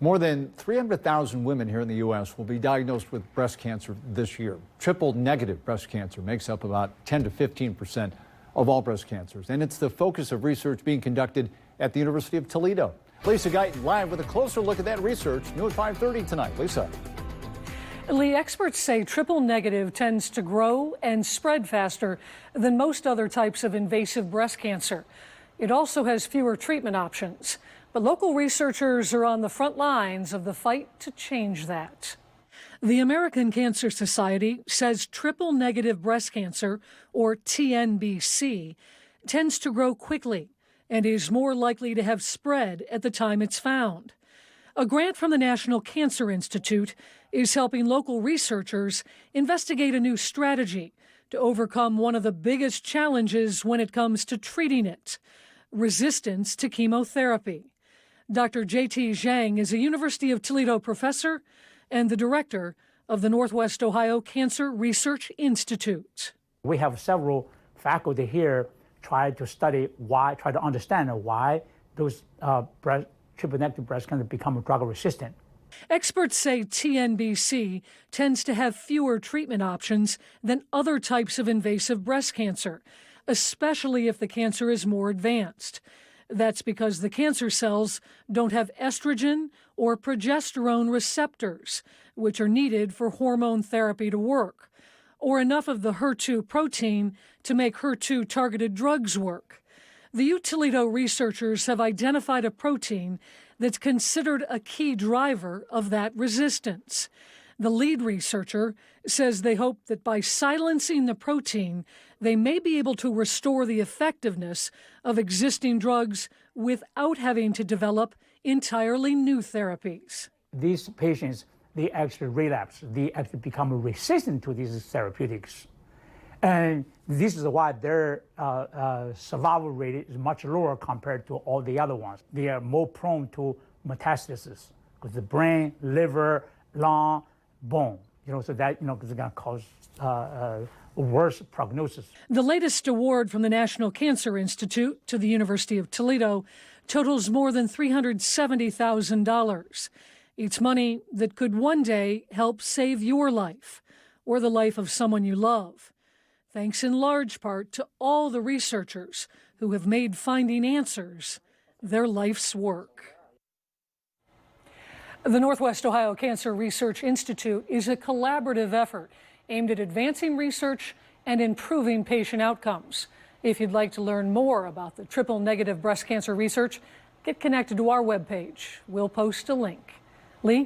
More than 300,000 women here in the U.S. will be diagnosed with breast cancer this year. Triple-negative breast cancer makes up about 10 to 15% of all breast cancers, and it's the focus of research being conducted at the University of Toledo. Lisa Guyton live with a closer look at that research, new at 5:30 tonight. Lisa. Lee, experts say triple-negative tends to grow and spread faster than most other types of invasive breast cancer. It also has fewer treatment options. But local researchers are on the front lines of the fight to change that. The American Cancer Society says triple-negative breast cancer, or TNBC, tends to grow quickly and is more likely to have spread at the time it's found. A grant from the National Cancer Institute is helping local researchers investigate a new strategy to overcome one of the biggest challenges when it comes to treating it: resistance to chemotherapy. Dr. Jian-Ting Zhang is a University of Toledo professor and the director of the Northwest Ohio Cancer Research Institute. We have several faculty here try to understand why those triple-negative breast cancer become drug resistant. Experts say TNBC tends to have fewer treatment options than other types of invasive breast cancer, especially if the cancer is more advanced. That's because the cancer cells don't have estrogen or progesterone receptors, which are needed for hormone therapy to work, or enough of the HER2 protein to make HER2-targeted drugs work. The UToledo researchers have identified a protein that's considered a key driver of that resistance. The lead researcher says they hope that by silencing the protein, they may be able to restore the effectiveness of existing drugs without having to develop entirely new therapies. These patients, they actually relapse. They actually become resistant to these therapeutics. And this is why their survival rate is much lower compared to all the other ones. They are more prone to metastasis because the brain, liver, lung, bone, so that, is going to cause worse prognosis. The latest award from the National Cancer Institute to the University of Toledo totals more than $370,000. It's money that could one day help save your life or the life of someone you love, thanks in large part to all the researchers who have made finding answers their life's work. The Northwest Ohio Cancer Research Institute is a collaborative effort aimed at advancing research and improving patient outcomes. If you'd like to learn more about the triple-negative breast cancer research, get connected to our webpage. We'll post a link.